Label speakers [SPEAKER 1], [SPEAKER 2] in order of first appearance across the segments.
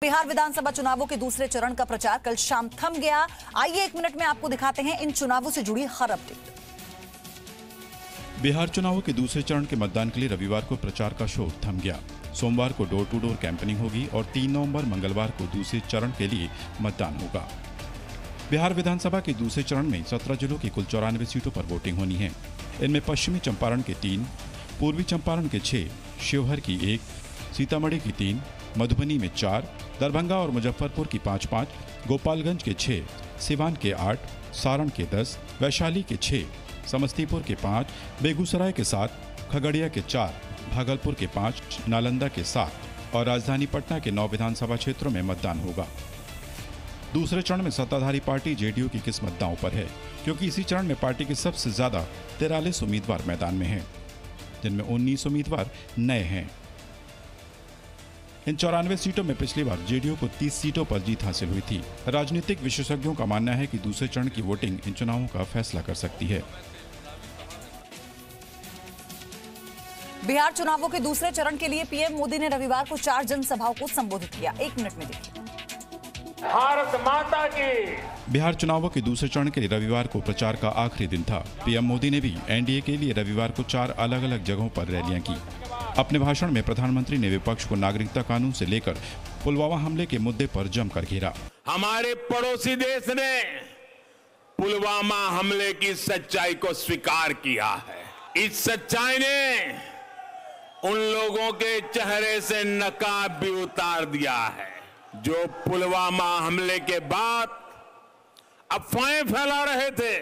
[SPEAKER 1] बिहार विधानसभा चुनावों के दूसरे चरण का प्रचार कल शाम थम गया। आइए एक मिनट में आपको दिखाते हैं इन चुनावों से जुड़ी हर अपडेट।
[SPEAKER 2] बिहार चुनावों के दूसरे चरण के मतदान के लिए रविवार को प्रचार का शोर थम गया। सोमवार को डोर टू डोर कैंपेनिंग होगी और 3 नवंबर मंगलवार को दूसरे चरण के लिए मतदान होगा। बिहार विधानसभा के दूसरे चरण में 17 जिलों की कुल 94 सीटों पर वोटिंग होनी है। इनमें पश्चिमी चंपारण के 3, पूर्वी चंपारण के 6, शिवहर की 1, सीतामढ़ी की 3, मधुबनी में 4, दरभंगा और मुजफ्फरपुर की 5-5, गोपालगंज के 6, सिवान के 8, सारण के 10, वैशाली के 6, समस्तीपुर के 5, बेगूसराय के 7, खगड़िया के 4, भागलपुर के 5, नालंदा के 7 और राजधानी पटना के 9 विधानसभा क्षेत्रों में मतदान होगा। दूसरे चरण में सत्ताधारी पार्टी जेडीयू की किस्मत दांव पर है, क्योंकि इसी चरण में पार्टी के सबसे ज्यादा 43 उम्मीदवार मैदान में हैं, जिनमें 19 उम्मीदवार नए हैं। इन 94 सीटों में पिछली बार जेडीयू को 30 सीटों पर जीत हासिल हुई थी। राजनीतिक विशेषज्ञों का मानना है कि दूसरे चरण की वोटिंग इन चुनावों का फैसला कर सकती है।
[SPEAKER 1] बिहार चुनावों के दूसरे चरण के लिए पीएम मोदी ने रविवार को 4 जनसभाओं को संबोधित किया। 1 मिनट में देखिए।
[SPEAKER 3] भारत माता की।
[SPEAKER 2] बिहार चुनावों के दूसरे चरण के लिए रविवार को प्रचार का आखिरी दिन था। पीएम मोदी ने भी एनडीए के लिए रविवार को 4 अलग अलग जगहों पर रैलियां की। अपने भाषण में प्रधानमंत्री ने विपक्ष को नागरिकता कानून से लेकर पुलवामा हमले के मुद्दे पर जमकर घेरा।
[SPEAKER 3] हमारे पड़ोसी देश ने पुलवामा हमले की सच्चाई को स्वीकार किया है। इस सच्चाई ने उन लोगों के चेहरे से नकाब भी उतार दिया है जो पुलवामा हमले के बाद अफवाहें फैला रहे थे।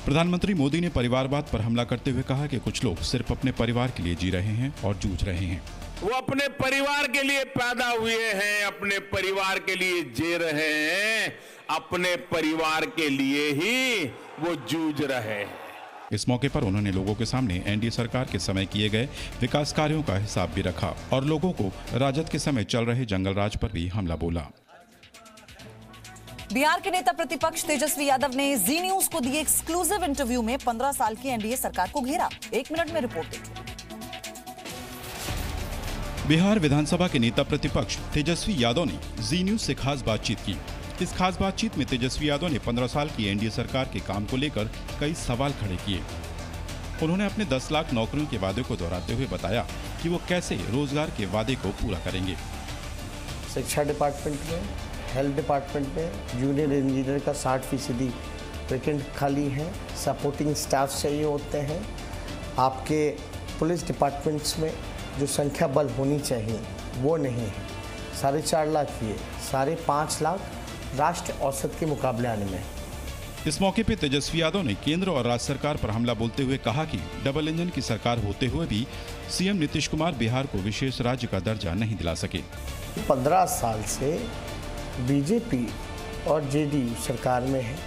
[SPEAKER 2] प्रधानमंत्री मोदी ने परिवारवाद पर हमला करते हुए कहा कि कुछ लोग सिर्फ अपने परिवार के लिए जी रहे हैं और जूझ रहे हैं।
[SPEAKER 3] वो अपने परिवार के लिए पैदा हुए हैं, अपने परिवार के लिए जी रहे हैं, अपने परिवार के लिए ही वो जूझ रहे हैं।
[SPEAKER 2] इस मौके पर उन्होंने लोगों के सामने एनडीए सरकार के समय किए गए विकास कार्यों का हिसाब भी रखा और लोगों को राजद के समय चल रहे जंगल राज पर भी हमला बोला।
[SPEAKER 1] बिहार के नेता प्रतिपक्ष तेजस्वी यादव ने जी न्यूज को दिए एक्सक्लूसिव इंटरव्यू में 15 साल की एनडीए सरकार को घेरा। 1 मिनट में रिपोर्ट देखिए।
[SPEAKER 2] बिहार विधानसभा के नेता प्रतिपक्ष तेजस्वी यादव ने जी न्यूज से खास बातचीत की। इस खास बातचीत में तेजस्वी यादव ने 15 साल की एनडीए सरकार के काम को लेकर कई सवाल खड़े किए। उन्होंने अपने 10 लाख नौकरियों के वादे को दोहराते हुए बताया कि वो कैसे रोजगार के वादे को पूरा करेंगे।
[SPEAKER 4] शिक्षा डिपार्टमेंट में, हेल्थ डिपार्टमेंट में जूनियर इंजीनियर का 60% वैकेंट खाली है। सपोर्टिंग स्टाफ चाहिए होते हैं। आपके पुलिस डिपार्टमेंट्स में जो संख्या बल होनी चाहिए वो नहीं है। 4.5 लाख ये 5.5 लाख राष्ट्र औसत के मुकाबले आने में।
[SPEAKER 2] इस मौके पे तेजस्वी यादव ने केंद्र और राज्य सरकार पर हमला बोलते हुए कहा कि डबल इंजन की सरकार होते हुए भी सीएम नीतीश कुमार बिहार को विशेष राज्य का दर्जा नहीं दिला सके।
[SPEAKER 4] 15 साल से बीजेपी और जेडीयू सरकार में है,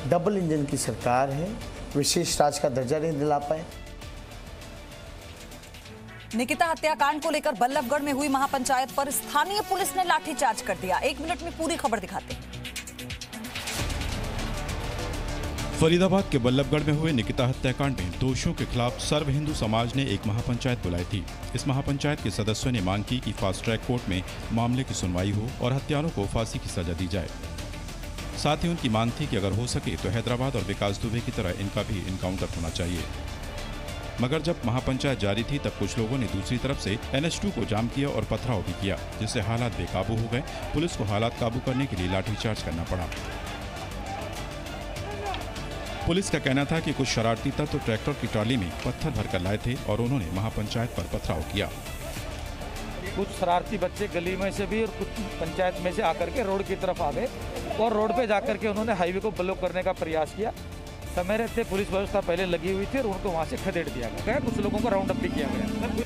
[SPEAKER 4] डबल इंजन की सरकार है, विशेष राज्य का दर्जा नहीं दिला पाए।
[SPEAKER 1] निकिता हत्याकांड को लेकर बल्लभगढ़ में हुई महापंचायत पर स्थानीय पुलिस ने लाठीचार्ज कर दिया। 1 मिनट में पूरी खबर दिखाते हैं।
[SPEAKER 2] फरीदाबाद के बल्लभगढ़ में हुए निकिता हत्याकांड में दोषियों के खिलाफ सर्व हिंदू समाज ने एक महापंचायत बुलाई थी। इस महापंचायत के सदस्यों ने मांग की कि फास्ट ट्रैक कोर्ट में मामले की सुनवाई हो और हत्यारों को फांसी की सजा दी जाए। साथ ही उनकी मांग थी कि अगर हो सके तो हैदराबाद और विकास दुबे की तरह इनका भी इनकाउंटर होना चाहिए। मगर जब महापंचायत जारी थी तब कुछ लोगों ने दूसरी तरफ से NH2 को जाम किया और पथराव भी किया, जिससे हालात बेकाबू हो गए। पुलिस को हालात काबू करने के लिए लाठीचार्ज करना पड़ा। पुलिस का कहना था कि कुछ शरारती तत्व ट्रैक्टर की ट्रॉली में पत्थर भरकर लाए थे और उन्होंने महापंचायत पर पथराव किया।
[SPEAKER 5] कुछ शरारती बच्चे गली में से भी और कुछ पंचायत में से आकर के रोड की तरफ आ गए और रोड पे जाकर के उन्होंने हाईवे को ब्लॉक करने का प्रयास किया। समय रहते पुलिस व्यवस्था पहले लगी हुई थी और उनको वहां से खदेड़ दिया गया। कुछ लोगों को राउंड अप भी किया गया।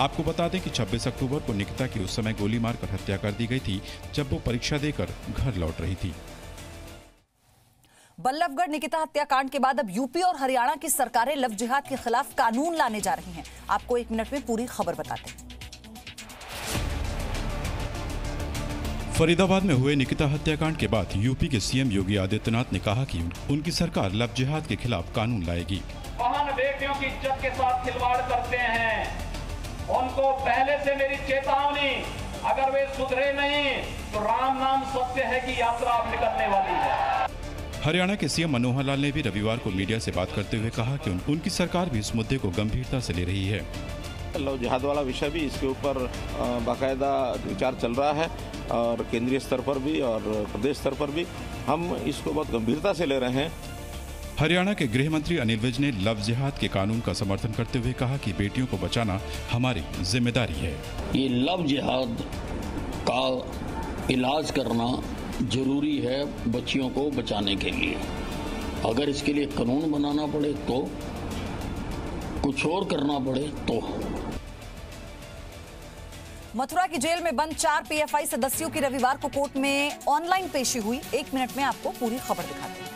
[SPEAKER 2] आपको बता दें कि 26 अक्टूबर को निकिता की उस समय गोली मारकर हत्या कर दी गई थी, जब वो परीक्षा देकर घर लौट रही थी।
[SPEAKER 1] बल्लभगढ़ निकिता हत्याकांड के बाद अब यूपी और हरियाणा की सरकारें लव जिहाद के खिलाफ कानून लाने जा रही हैं। आपको 1 मिनट में पूरी खबर बताते हैं।
[SPEAKER 2] फरीदाबाद में हुए निकिता हत्याकांड के बाद यूपी के सीएम योगी आदित्यनाथ ने कहा कि उनकी सरकार लव जिहाद के खिलाफ कानून लाएगी।
[SPEAKER 6] बहन बेटियों की इज्जत के साथ खिलवाड़ करते हैं, उनको पहले से मेरी चेतावनी, अगर वे सुधरे नहीं तो राम नाम सत्य है कि यात्रा अब निकलने वाली है।
[SPEAKER 2] हरियाणा के सीएम मनोहर लाल ने भी रविवार को मीडिया से बात करते हुए कहा कि उनकी सरकार भी इस मुद्दे को गंभीरता से ले रही है।
[SPEAKER 7] लव जिहाद वाला विषय भी, इसके ऊपर बाकायदा विचार चल रहा है और केंद्रीय स्तर पर भी और प्रदेश स्तर पर भी हम इसको बहुत गंभीरता से ले रहे हैं।
[SPEAKER 2] हरियाणा के गृह मंत्री अनिल विज ने लव जिहाद के कानून का समर्थन करते हुए कहा कि बेटियों को बचाना हमारी जिम्मेदारी है।
[SPEAKER 8] ये लव जिहाद का इलाज करना जरूरी है बच्चियों को बचाने के लिए। अगर इसके लिए कानून बनाना पड़े तो, कुछ और करना पड़े तो।
[SPEAKER 1] मथुरा की जेल में बंद 4 पीएफआई सदस्यों की रविवार को कोर्ट में ऑनलाइन पेशी हुई। 1 मिनट में आपको पूरी खबर दिखाते हैं।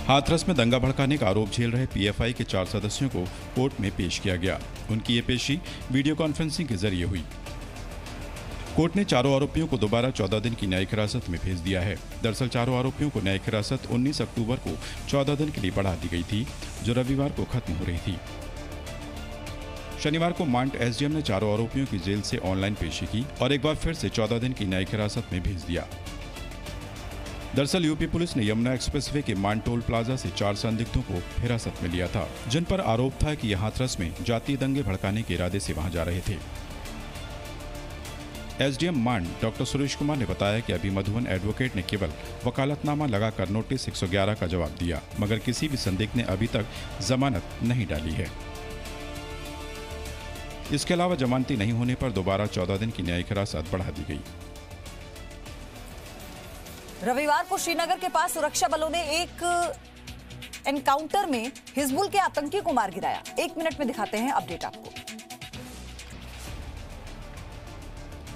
[SPEAKER 2] हाथरस में दंगा भड़काने का आरोप झेल रहे पीएफआई के 4 सदस्यों को कोर्ट में पेश किया गया। उनकी ये पेशी वीडियो कॉन्फ्रेंसिंग के जरिए हुई। कोर्ट ने चारों आरोपियों को दोबारा 14 दिन की न्यायिक हिरासत में भेज दिया है। दरअसल चारों आरोपियों को न्यायिक हिरासत 19 अक्टूबर को 14 दिन के लिए बढ़ा दी गई थी, जो रविवार को खत्म हो रही थी। शनिवार को मांड एसडीएम ने चारों आरोपियों की जेल से ऑनलाइन पेशी की और एक बार फिर से 14 दिन की न्यायिक हिरासत में भेज दिया। दरअसल यूपी पुलिस ने यमुना एक्सप्रेसवे के मांड टोल प्लाजा से 4 संदिग्धों को हिरासत में लिया था, जिन पर आरोप था कि यह हाथरस में जातीय दंगे भड़काने के इरादे से वहां जा रहे थे। एसडीएम मांड डॉक्टर सुरेश कुमार ने बताया कि अभी मधुबन एडवोकेट ने केवल वकालतनामा लगाकर नोटिस 111 का जवाब दिया, मगर किसी भी संदिग्ध ने अभी तक जमानत नहीं डाली है। इसके अलावा जमानती नहीं होने पर दोबारा 14 दिन की न्यायिक हिरासत बढ़ा दी गई।
[SPEAKER 1] रविवार को श्रीनगर के पास सुरक्षा बलों ने एक एनकाउंटर में हिजबुल के आतंकी को मार गिराया। 1 मिनट में दिखाते हैं अपडेट आपको।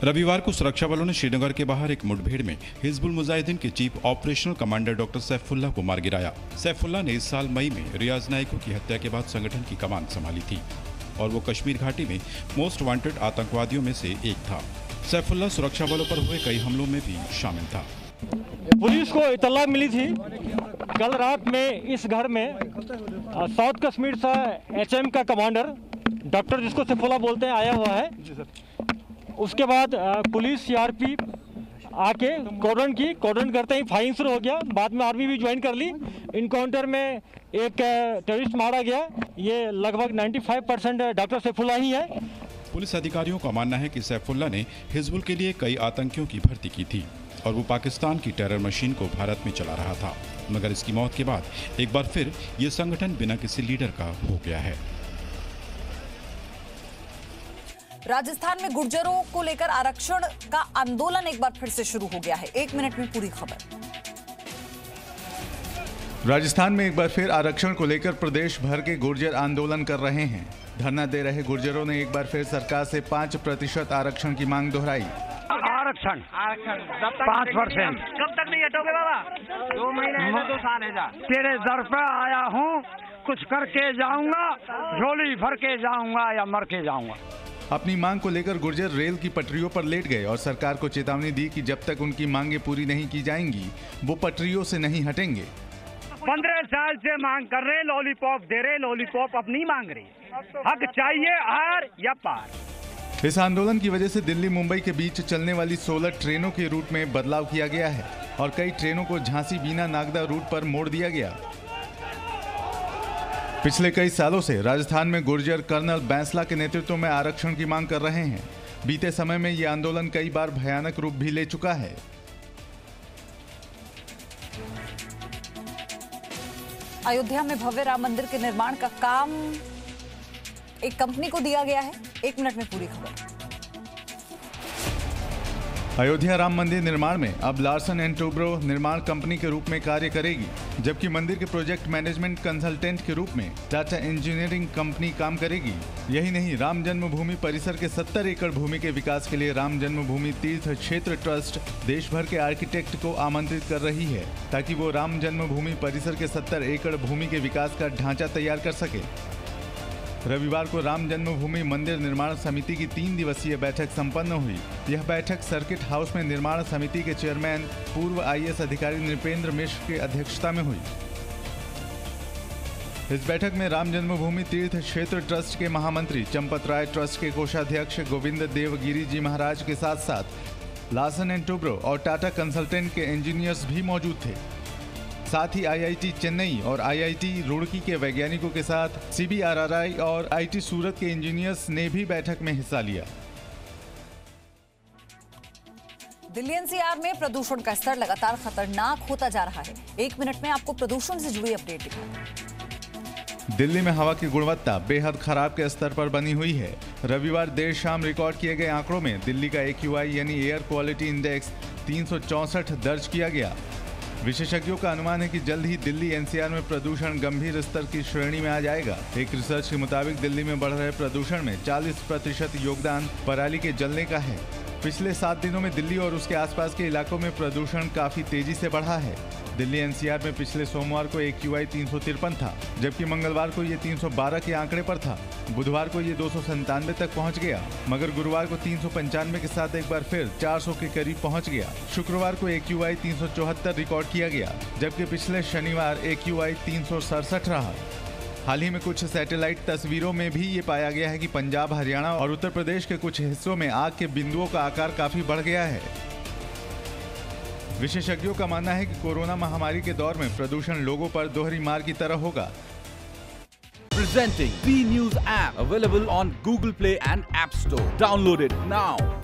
[SPEAKER 2] रविवार को सुरक्षा बलों ने श्रीनगर के बाहर एक मुठभेड़ में हिजबुल मुजाहिदीन के chief operational commander doctor Saifullah को मार गिराया। सैफुल्लाह ने इस साल मई में रियाज नाइको की हत्या के बाद संगठन की कमान संभाली थी और वो कश्मीर घाटी में मोस्ट वांटेड आतंकवादियों में से एक था। सैफुल्लाह सुरक्षा बलों पर हुए कई हमलों में भी शामिल था।
[SPEAKER 9] पुलिस को इतला मिली थी कल रात में इस घर में साउथ कश्मीर से एचएम का कमांडर डॉक्टर जिसको सैफुल्लाह बोलते हैं आया हुआ है। उसके बाद पुलिस सीआरपी आके कॉर्डन करते ही फायरिंग शुरू हो गया। बाद में आर्मी भी ज्वाइन कर ली। इनकाउंटर में एक टेररिस्ट मारा गया। ये लगभग 95% डॉक्टर सैफुल्लाह ही है।
[SPEAKER 2] पुलिस अधिकारियों का मानना है कि सैफुल्लाह ने हिजबुल के लिए कई आतंकियों की भर्ती की थी और वो पाकिस्तान की टेरर मशीन को भारत में चला रहा था, मगर इसकी मौत के बाद एक बार फिर ये संगठन बिना किसी लीडर का हो गया है।
[SPEAKER 1] राजस्थान में गुर्जरों को लेकर आरक्षण का आंदोलन एक बार फिर से शुरू हो गया है। 1 मिनट में पूरी खबर।
[SPEAKER 10] राजस्थान में एक बार फिर आरक्षण को लेकर प्रदेश भर के गुर्जर आंदोलन कर रहे हैं। धरना दे रहे गुर्जरों ने एक बार फिर सरकार से 5% आरक्षण की मांग दोहराई।
[SPEAKER 11] आरक्षण 5%। कब तक नहीं हटोगे बाबा? 2 महीने 2 साल है। तेरे दर पे आया हूँ, कुछ करके जाऊंगा, झोली भर के जाऊंगा या मर के जाऊंगा।
[SPEAKER 10] अपनी मांग को लेकर गुर्जर रेल की पटरियों पर लेट गए और सरकार को चेतावनी दी कि जब तक उनकी मांगें पूरी नहीं की जाएंगी वो पटरियों से नहीं हटेंगे।
[SPEAKER 11] 15 साल से मांग कर रहे, लॉलीपॉप दे रहे, लॉलीपॉप अब नहीं मांग रही। हक चाहिए आर या पार।
[SPEAKER 10] इस आंदोलन की वजह से दिल्ली मुंबई के बीच चलने वाली 16 ट्रेनों के रूट में बदलाव किया गया है और कई ट्रेनों को झांसी बीना नागदा रूट पर मोड़ दिया गया। पिछले कई सालों से राजस्थान में गुर्जर कर्नल बैंसला के नेतृत्व में आरक्षण की मांग कर रहे हैं। बीते समय में ये आंदोलन कई बार भयानक रूप भी ले चुका है।
[SPEAKER 1] अयोध्या में भव्य राम मंदिर के निर्माण का काम एक कंपनी को दिया गया है। 1 मिनट में पूरी खबर।
[SPEAKER 10] अयोध्या राम मंदिर निर्माण में अब लार्सन एंड टूब्रो निर्माण कंपनी के रूप में कार्य करेगी, जबकि मंदिर के प्रोजेक्ट मैनेजमेंट कंसल्टेंट के रूप में टाटा इंजीनियरिंग कंपनी काम करेगी। यही नहीं, राम जन्मभूमि परिसर के 70 एकड़ भूमि के विकास के लिए राम जन्मभूमि तीर्थ क्षेत्र ट्रस्ट देश भर के आर्किटेक्ट को आमंत्रित कर रही है, ताकि वो राम जन्मभूमि परिसर के 70 एकड़ भूमि के विकास का ढांचा तैयार कर सके। रविवार को राम जन्मभूमि मंदिर निर्माण समिति की 3 दिवसीय बैठक संपन्न हुई। यह बैठक सर्किट हाउस में निर्माण समिति के चेयरमैन पूर्व IAS अधिकारी नृपेंद्र मिश्र की अध्यक्षता में हुई। इस बैठक में राम जन्मभूमि तीर्थ क्षेत्र ट्रस्ट के महामंत्री चंपत राय, ट्रस्ट के कोषाध्यक्ष गोविंद देवगिरी जी महाराज के साथ साथ लार्सन एंड टुब्रो और टाटा कंसल्टेंट के इंजीनियर्स भी मौजूद थे। साथ ही आईआईटी चेन्नई और आईआईटी रुड़की के वैज्ञानिकों के साथ सीबीआरआरआई और आईटी सूरत के इंजीनियर्स ने भी बैठक में हिस्सा लिया।
[SPEAKER 1] दिल्ली एनसीआर में प्रदूषण का स्तर लगातार खतरनाक होता जा रहा है। 1 मिनट में आपको प्रदूषण से जुड़ी अपडेट दिखाऊं।
[SPEAKER 10] दिल्ली में हवा की गुणवत्ता बेहद खराब के स्तर पर बनी हुई है। रविवार देर शाम रिकॉर्ड किए गए आंकड़ों में दिल्ली का AQI यानी एयर क्वालिटी इंडेक्स 364 दर्ज किया गया। विशेषज्ञों का अनुमान है कि जल्द ही दिल्ली एनसीआर में प्रदूषण गंभीर स्तर की श्रेणी में आ जाएगा। एक रिसर्च के मुताबिक दिल्ली में बढ़ रहे प्रदूषण में 40% योगदान पराली के जलने का है। पिछले 7 दिनों में दिल्ली और उसके आसपास के इलाकों में प्रदूषण काफी तेजी से बढ़ा है। दिल्ली एनसीआर में पिछले सोमवार को AQI 353 था, जबकि मंगलवार को ये 312 के आंकड़े पर था। बुधवार को ये 297 तक पहुंच गया, मगर गुरुवार को 395 के साथ एक बार फिर 400 के करीब पहुंच गया। शुक्रवार को AQI 374 रिकॉर्ड किया गया, जबकि पिछले शनिवार AQI 367 रहा। हाल ही में कुछ सैटेलाइट तस्वीरों में भी ये पाया गया है कि पंजाब, हरियाणा और उत्तर प्रदेश के कुछ हिस्सों में आग के बिंदुओं का आकार काफी बढ़ गया है। विशेषज्ञों का मानना है कि कोरोना महामारी के दौर में प्रदूषण लोगों पर दोहरी मार की तरह होगा।
[SPEAKER 12] Presenting B News app available on Google Play and App Store. Download it now.